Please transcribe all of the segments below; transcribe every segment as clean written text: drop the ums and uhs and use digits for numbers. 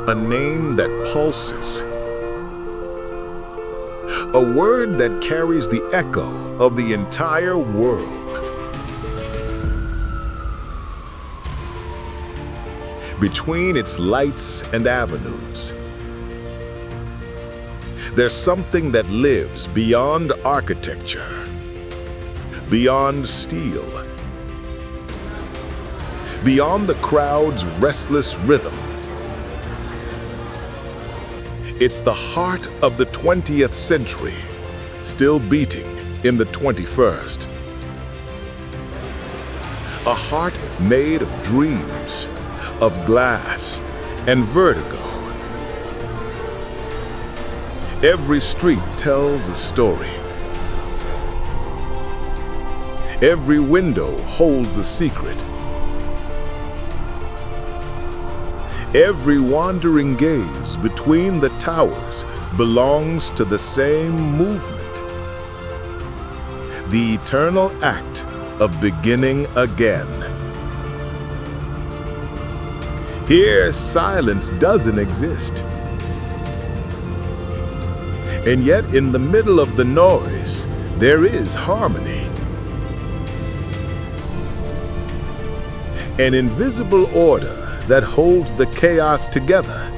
A name that pulses. A word that carries the echo of the entire world. Between its lights and avenues, there's something that lives beyond architecture, beyond steel, beyond the crowd's restless rhythm. It's the heart of the 20th century, still beating in the 21st. A heart made of dreams, of glass and vertigo. Every street tells a story. Every window holds a secret. Every wandering gaze between the towers belongs to the same movement. The eternal act of beginning again. Here, silence doesn't exist. And yet, in the middle of the noise, there is harmony. An invisible order that holds the chaos together.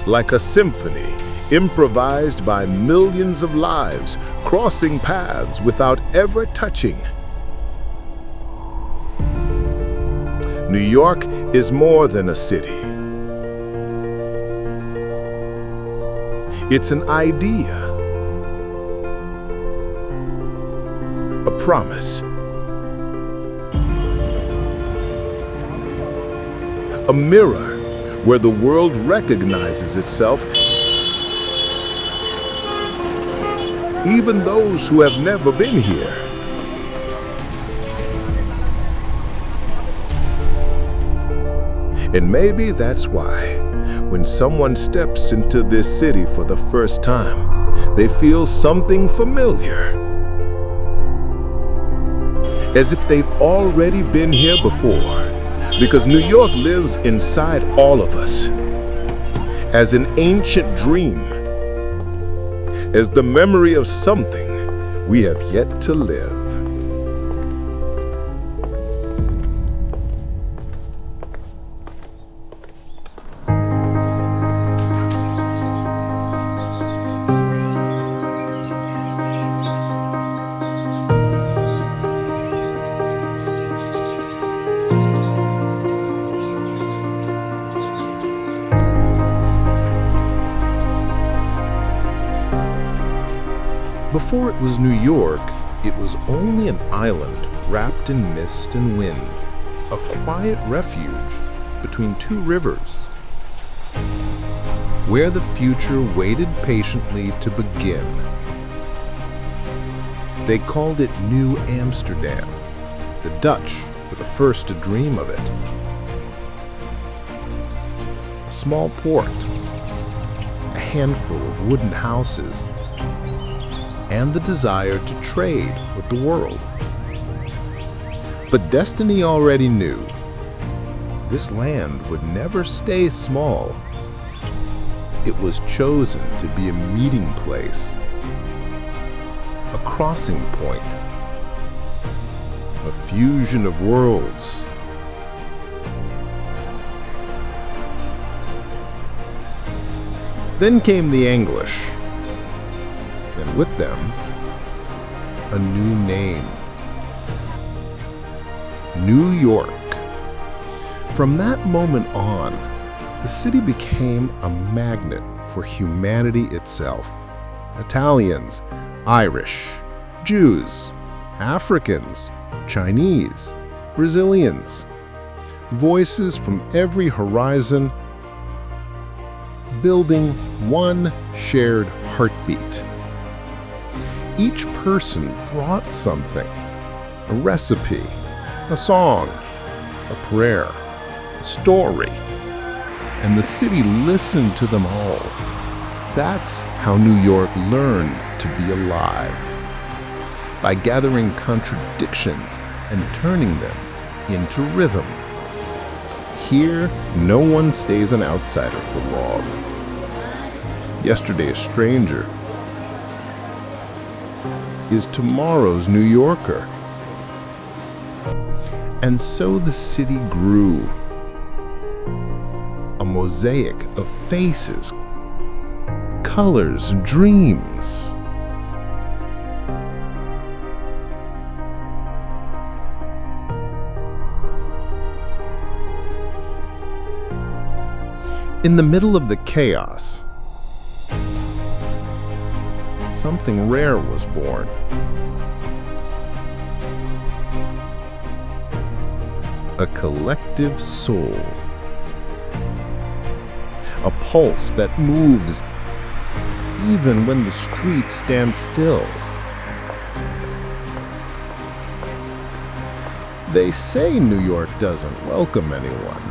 Like a symphony improvised by millions of lives crossing paths without ever touching. New York is more than a city. It's an idea, a promise, a mirror where the world recognizes itself, even those who have never been here. And maybe that's why, when someone steps into this city for the first time, they feel something familiar. As if they've already been here before. Because New York lives inside all of us, as an ancient dream, as the memory of something we have yet to live. Before it was New York, it was only an island wrapped in mist and wind, a quiet refuge between two rivers, where the future waited patiently to begin. They called it New Amsterdam. The Dutch were the first to dream of it. A small port, a handful of wooden houses, and the desire to trade with the world. But destiny already knew this land would never stay small. It was chosen to be a meeting place, a crossing point, a fusion of worlds. Then came the English, and with them, a new name. New York. From that moment on, the city became a magnet for humanity itself. Italians, Irish, Jews, Africans, Chinese, Brazilians. Voices from every horizon, building one shared heartbeat. Each person brought something, a recipe, a song, a prayer, a story, and the city listened to them all. That's how New York learned to be alive, by gathering contradictions and turning them into rhythm. Here, no one stays an outsider for long. Yesterday's stranger is tomorrow's New Yorker. And so the city grew, a mosaic of faces, colors, and dreams. In the middle of the chaos, something rare was born. A collective soul. A pulse that moves even when the streets stand still. They say New York doesn't welcome anyone.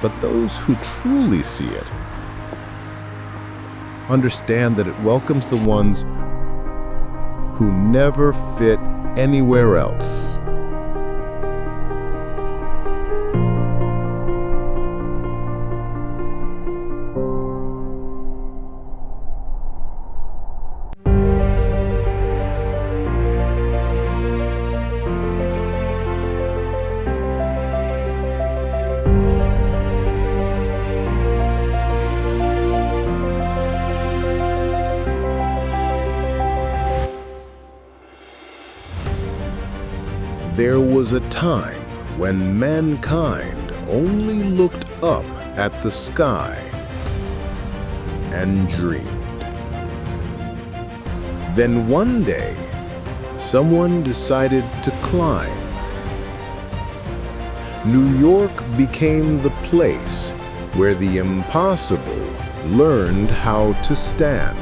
But those who truly see it understand that it welcomes the ones who never fit anywhere else. There was a time when mankind only looked up at the sky and dreamed. Then one day, someone decided to climb. New York became the place where the impossible learned how to stand.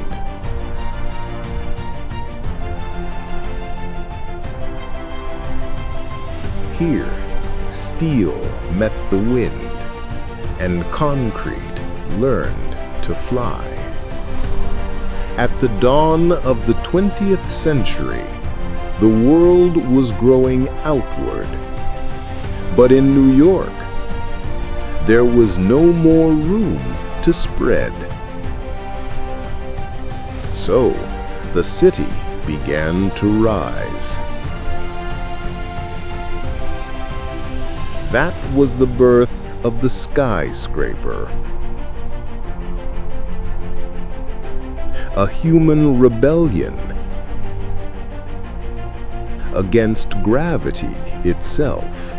Here, steel met the wind, and concrete learned to fly. At the dawn of the 20th century, the world was growing outward. But in New York, there was no more room to spread. So, the city began to rise. That was the birth of the skyscraper. A human rebellion against gravity itself.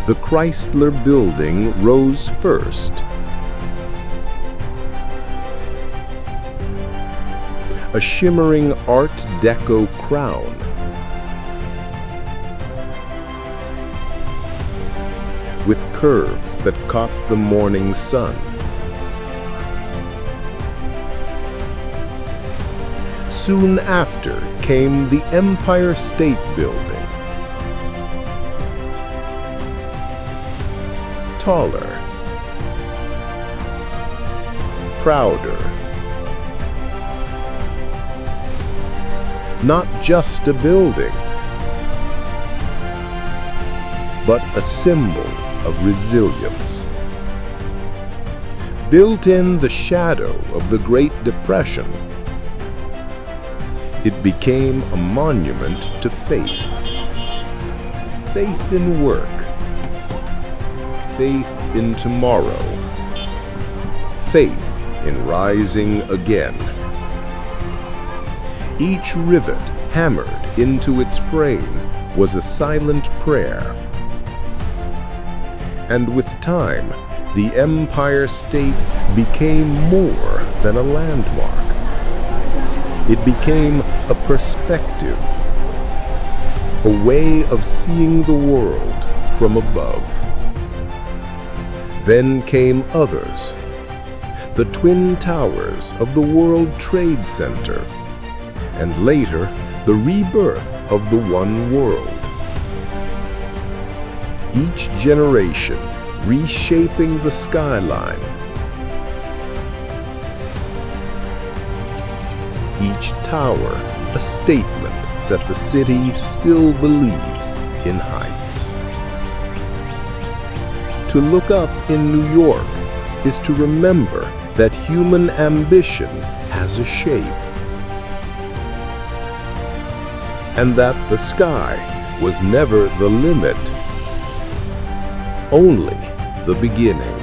The Chrysler Building rose first. A shimmering Art Deco crown with curves that caught the morning sun. Soon after came the Empire State Building. Taller, prouder, not just a building, but a symbol of resilience. Built in the shadow of the Great Depression, it became a monument to faith. Faith in work, faith in tomorrow, faith in rising again. Each rivet hammered into its frame was a silent prayer. And with time, the Empire State became more than a landmark. It became a perspective, a way of seeing the world from above. Then came others, the Twin Towers of the World Trade Center, and later, the rebirth of the One World. Each generation reshaping the skyline. Each tower a statement that the city still believes in heights. To look up in New York is to remember that human ambition has a shape, and that the sky was never the limit, only the beginning.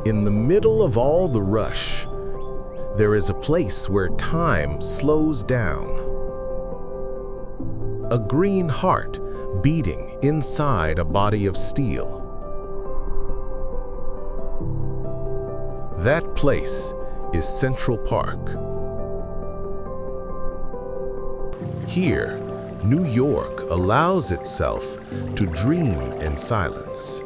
In the middle of all the rush, there is a place where time slows down. A green heart beating inside a body of steel. That place is Central Park. Here, New York allows itself to dream in silence.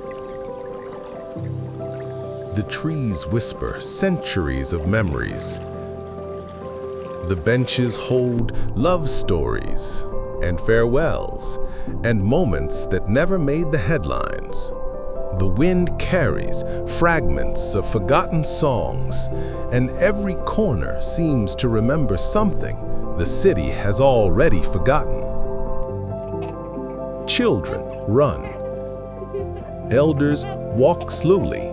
The trees whisper centuries of memories. The benches hold love stories and farewells and moments that never made the headlines. The wind carries fragments of forgotten songs, and every corner seems to remember something the city has already forgotten. Children run. Elders walk slowly.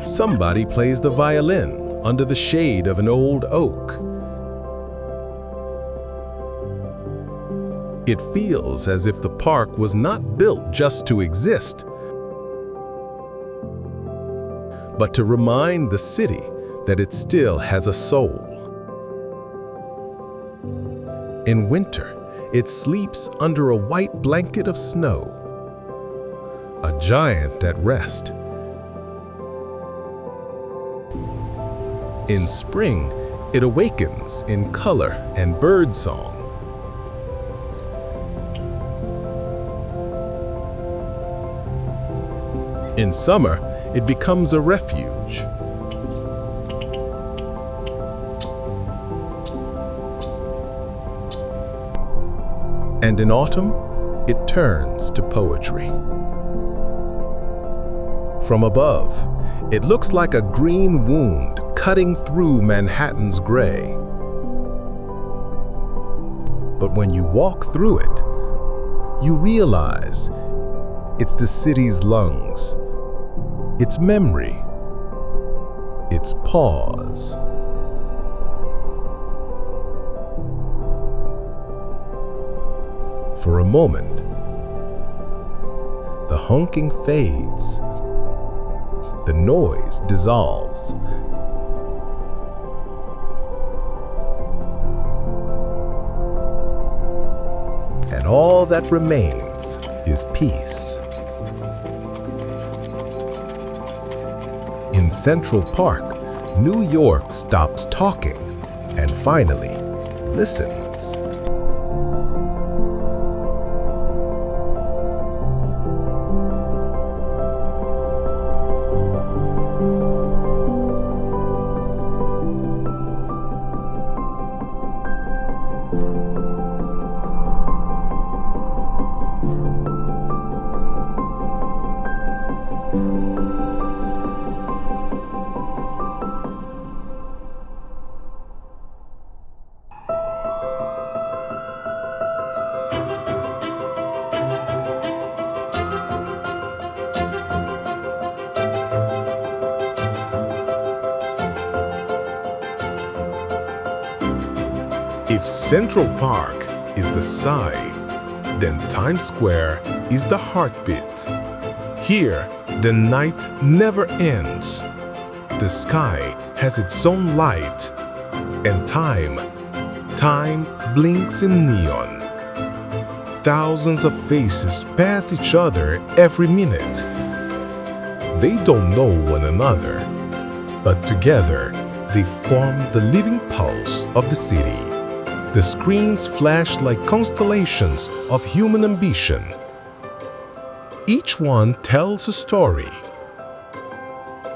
Somebody plays the violin under the shade of an old oak. It feels as if the park was not built just to exist, but to remind the city that it still has a soul. In winter, it sleeps under a white blanket of snow, a giant at rest. In spring, it awakens in color and birdsong. In summer, it becomes a refuge. And in autumn, it turns to poetry. From above, it looks like a green wound cutting through Manhattan's gray. But when you walk through it, you realize it's the city's lungs, its memory, its pause. For a moment, the honking fades, the noise dissolves, and all that remains is peace. In Central Park, New York stops talking and finally listens. If Central Park is the sigh, then Times Square is the heartbeat. Here, the night never ends. The sky has its own light, and time blinks in neon. Thousands of faces pass each other every minute. They don't know one another, but together they form the living pulse of the city. The screens flash like constellations of human ambition. Each one tells a story.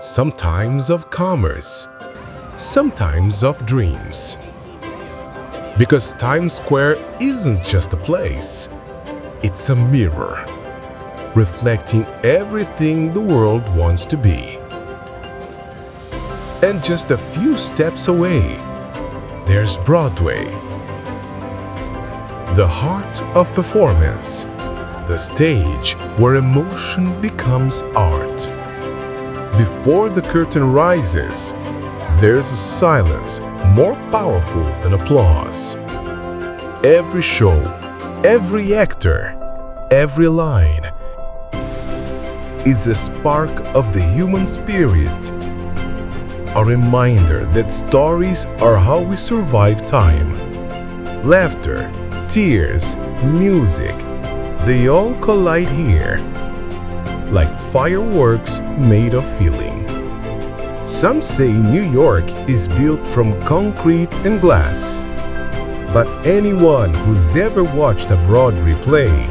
sometimes of commerce, sometimes of dreams. Because Times Square isn't just a place, it's a mirror, reflecting everything the world wants to be. And just a few steps away, there's Broadway, the heart of performance, the stage where emotion becomes art. Before the curtain rises, there's a silence more powerful than applause. Every show, every actor, every line is a spark of the human spirit, a reminder that stories are how we survive time. Laughter, tears, music, they all collide here, like fireworks made of feeling. Some say New York is built from concrete and glass, but anyone who's ever watched a Broadway play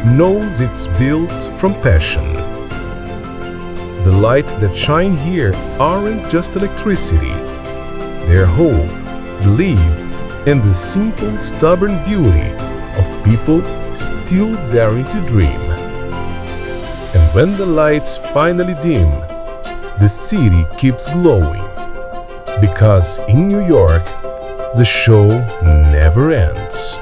knows it's built from passion. The lights that shine here aren't just electricity. They're hope, belief, and the simple, stubborn beauty of people still daring to dream. And when the lights finally dim, the city keeps glowing. Because in New York, the show never ends.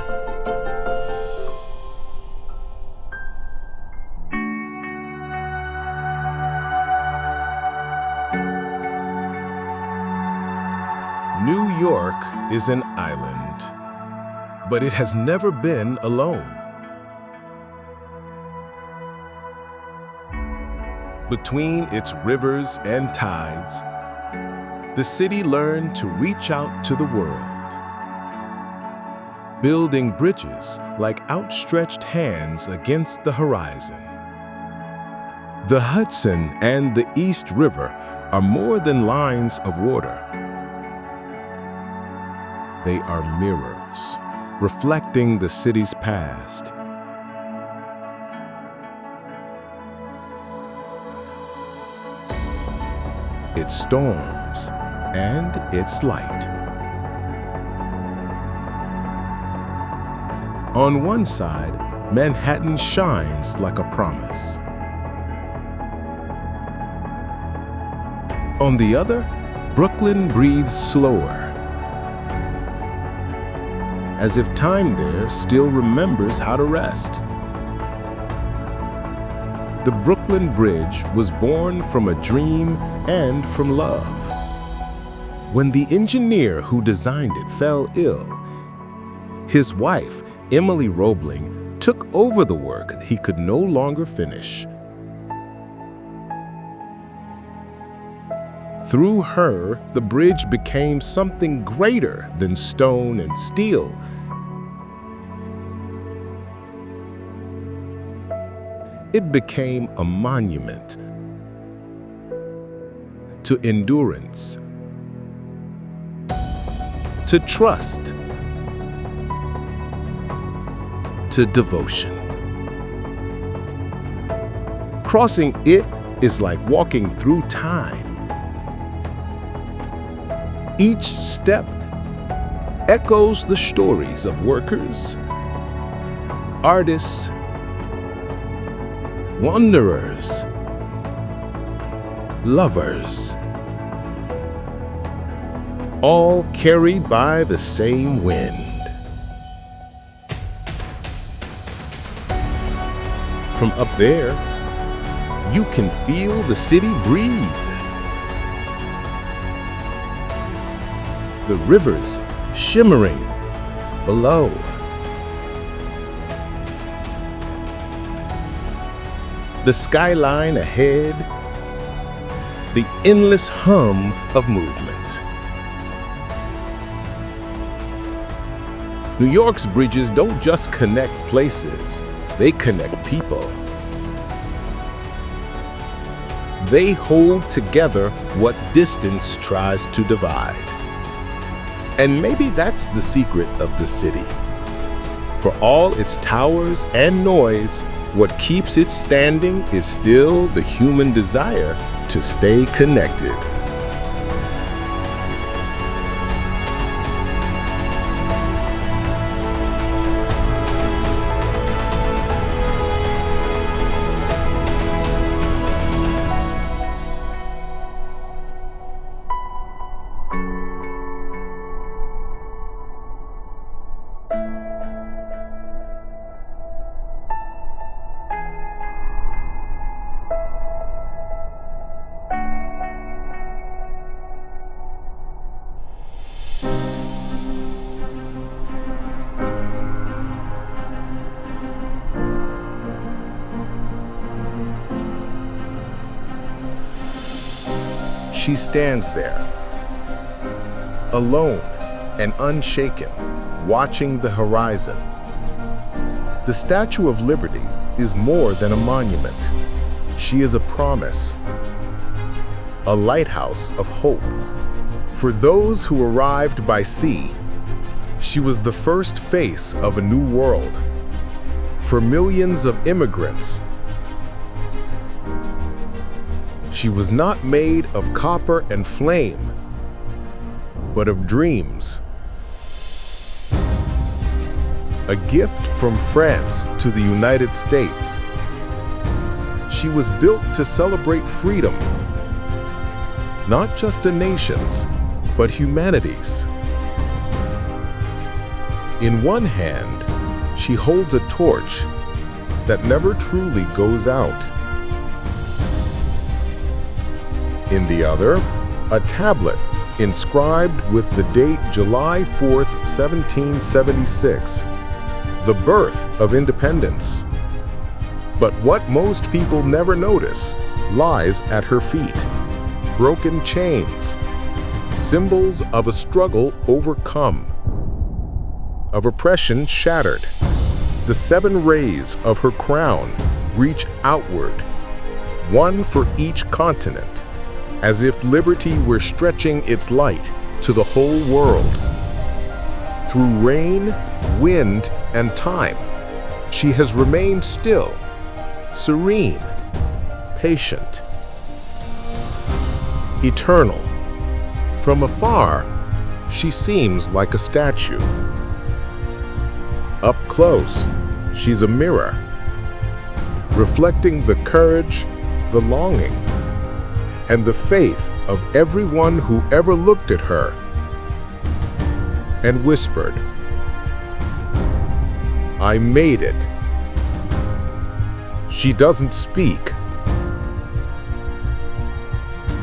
New York is an island, but it has never been alone. Between its rivers and tides, the city learned to reach out to the world, building bridges like outstretched hands against the horizon. The Hudson and the East River are more than lines of water. They are mirrors, reflecting the city's past. Its storms and its light. On one side, Manhattan shines like a promise. On the other, Brooklyn breathes slower, as if time there still remembers how to rest. The Brooklyn Bridge was born from a dream and from love. When the engineer who designed it fell ill, his wife, Emily Roebling, took over the work he could no longer finish. Through her, the bridge became something greater than stone and steel. It became a monument to endurance, to trust, to devotion. Crossing it is like walking through time. Each step echoes the stories of workers, artists, wanderers, lovers, all carried by the same wind. From up there, you can feel the city breathe. The rivers shimmering below. The skyline ahead, the endless hum of movement. New York's bridges don't just connect places, they connect people. They hold together what distance tries to divide. And maybe that's the secret of the city. For all its towers and noise, what keeps it standing is still the human desire to stay connected. She stands there, alone and unshaken, watching the horizon. The Statue of Liberty is more than a monument. She is a promise, a lighthouse of hope. For those who arrived by sea, she was the first face of a new world. For millions of immigrants, she was not made of copper and flame, but of dreams. A gift from France to the United States. She was built to celebrate freedom, not just a nation's, but humanity's. In one hand, she holds a torch that never truly goes out. In the other, a tablet inscribed with the date July 4th, 1776, the birth of independence. But what most people never notice lies at her feet. Broken chains, symbols of a struggle overcome, of oppression shattered. The 7 rays of her crown reach outward, one for each continent, as if liberty were stretching its light to the whole world. Through rain, wind, and time, she has remained still, serene, patient, eternal. From afar, she seems like a statue. Up close, she's a mirror, reflecting the courage, the longing, and the faith of everyone who ever looked at her and whispered, "I made it." She doesn't speak,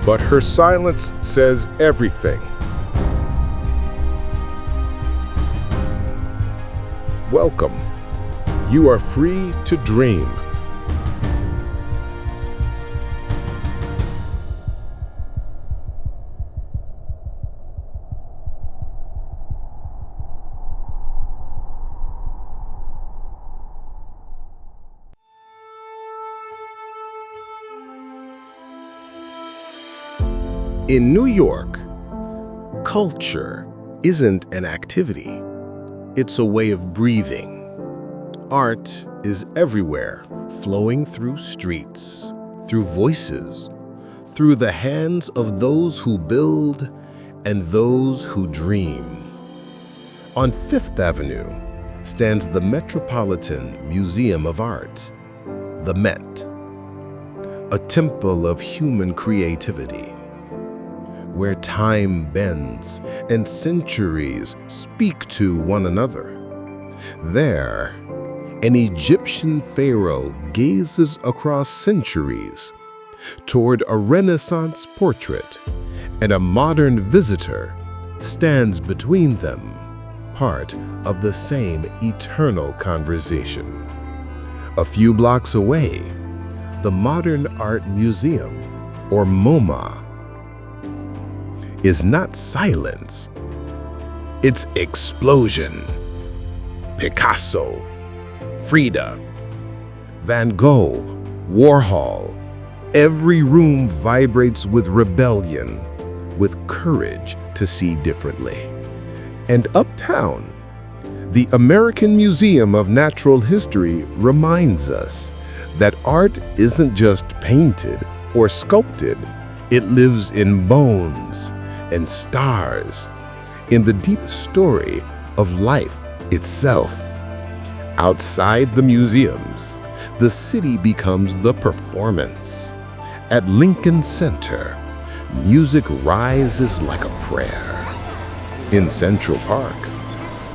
but her silence says everything. Welcome. You are free to dream. In New York, culture isn't an activity. It's a way of breathing. Art is everywhere, flowing through streets, through voices, through the hands of those who build and those who dream. On Fifth Avenue stands the Metropolitan Museum of Art, the Met, a temple of human creativity, where time bends and centuries speak to one another. There, an Egyptian pharaoh gazes across centuries toward a Renaissance portrait, and a modern visitor stands between them, part of the same eternal conversation. A few blocks away, the Modern Art Museum, or MoMA, is not silence, it's explosion. Picasso, Frida, Van Gogh, Warhol. Every room vibrates with rebellion, with courage to see differently. And uptown, the American Museum of Natural History reminds us that art isn't just painted or sculpted, it lives in bones and stars, in the deep story of life itself. Outside the museums, the city becomes the performance. At Lincoln Center, music rises like a prayer. In Central Park,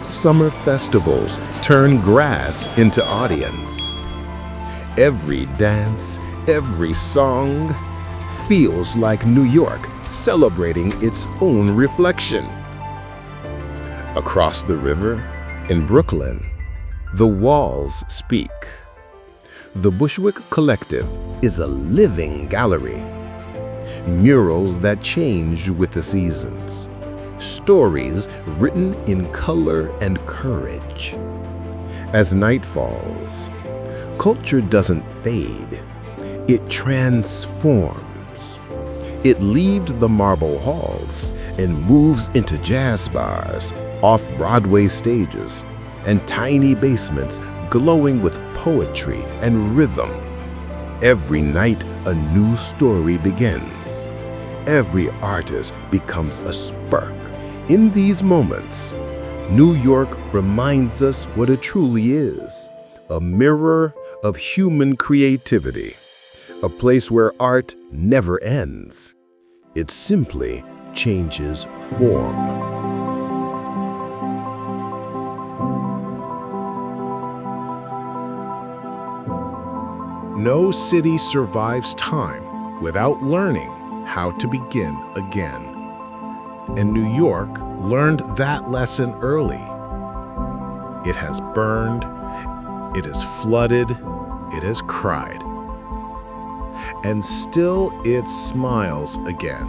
summer festivals turn grass into audience. Every dance, every song feels like New York celebrating its own reflection. Across the river, in Brooklyn, the walls speak. The Bushwick Collective is a living gallery. Murals that change with the seasons. Stories written in color and courage. As night falls, culture doesn't fade. It transforms. It leaves the marble halls and moves into jazz bars, off-Broadway stages, and tiny basements glowing with poetry and rhythm. Every night, a new story begins. Every artist becomes a spark. In these moments, New York reminds us what it truly is, a mirror of human creativity, a place where art never ends. It simply changes form. No city survives time without learning how to begin again. And New York learned that lesson early. It has burned, it has flooded, it has cried. And still it smiles again.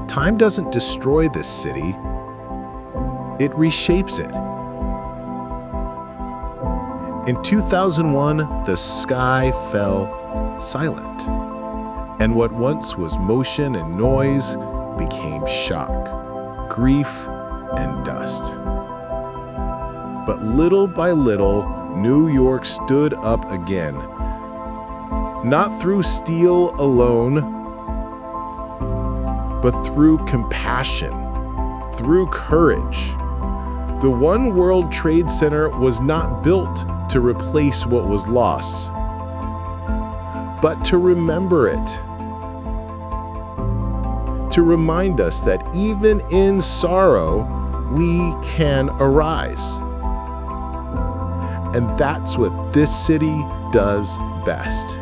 Time doesn't destroy this city, it reshapes it. In 2001, the sky fell silent, and what once was motion and noise became shock, grief, and dust. But little by little, New York stood up again, not through steel alone, but through compassion, through courage. The One World Trade Center was not built to replace what was lost, but to remember it. To remind us that even in sorrow, we can arise. And that's what this city does best.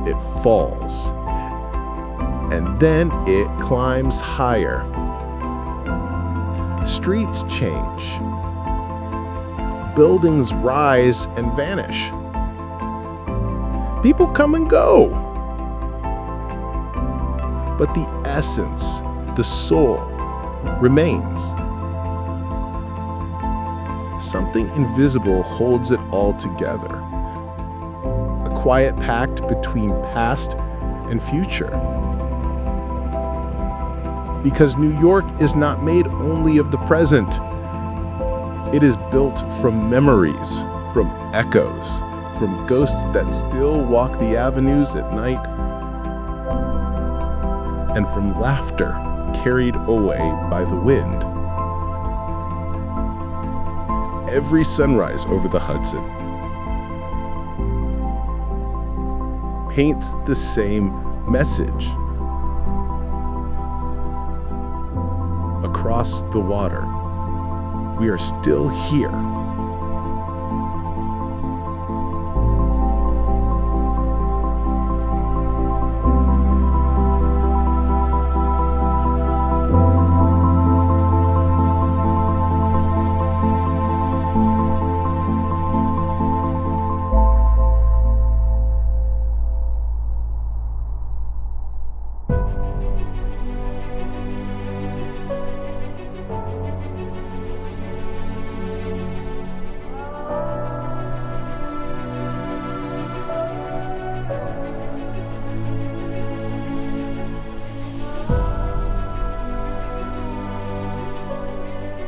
It falls, and then it climbs higher. Streets change. Buildings rise and vanish. People come and go. But the essence, the soul, remains. Something invisible holds it all together. A quiet pact between past and future. Because New York is not made only of the present. It is built from memories, from echoes, from ghosts that still walk the avenues at night, and from laughter carried away by the wind. Every sunrise over the Hudson paints the same message. Across the water, we are still here.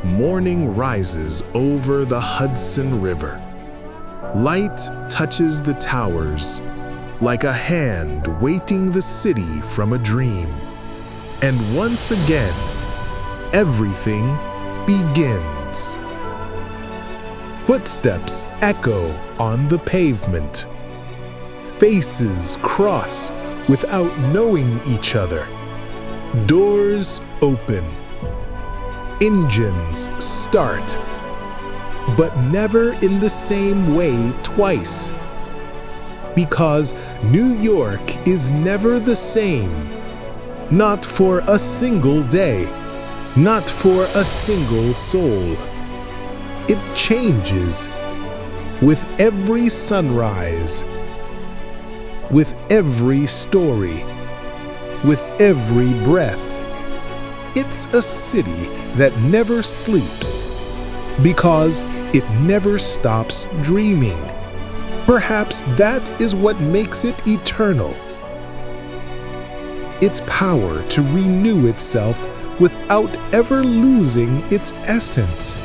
Morning rises over the Hudson River. Light touches the towers like a hand weighting the city from a dream. And once again, everything begins. Footsteps echo on the pavement. Faces cross without knowing each other. Doors open. Engines start, but never in the same way twice. Because New York is never the same. Not for a single day. Not for a single soul. It changes with every sunrise, with every story, with every breath. It's a city that never sleeps because it never stops dreaming. Perhaps that is what makes it eternal. Its power to renew itself without ever losing its essence.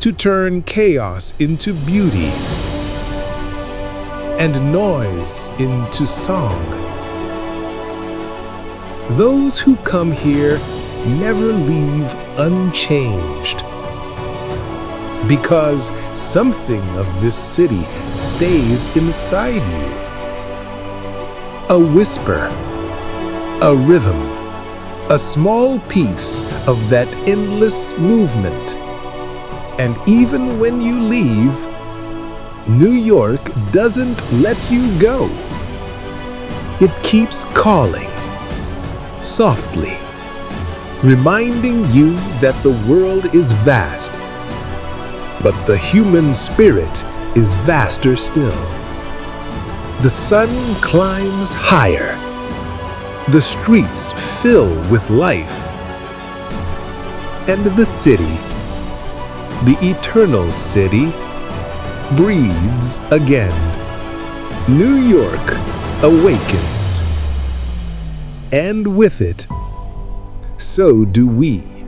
To turn chaos into beauty and noise into song. Those who come here never leave unchanged. Because something of this city stays inside you. A whisper, a rhythm, a small piece of that endless movement. And even when you leave, New York doesn't let you go. It keeps calling, softly, reminding you that the world is vast, but the human spirit is vaster still. The sun climbs higher. The streets fill with life. And the city, the eternal city, breathes again. New York awakens. And with it, so do we.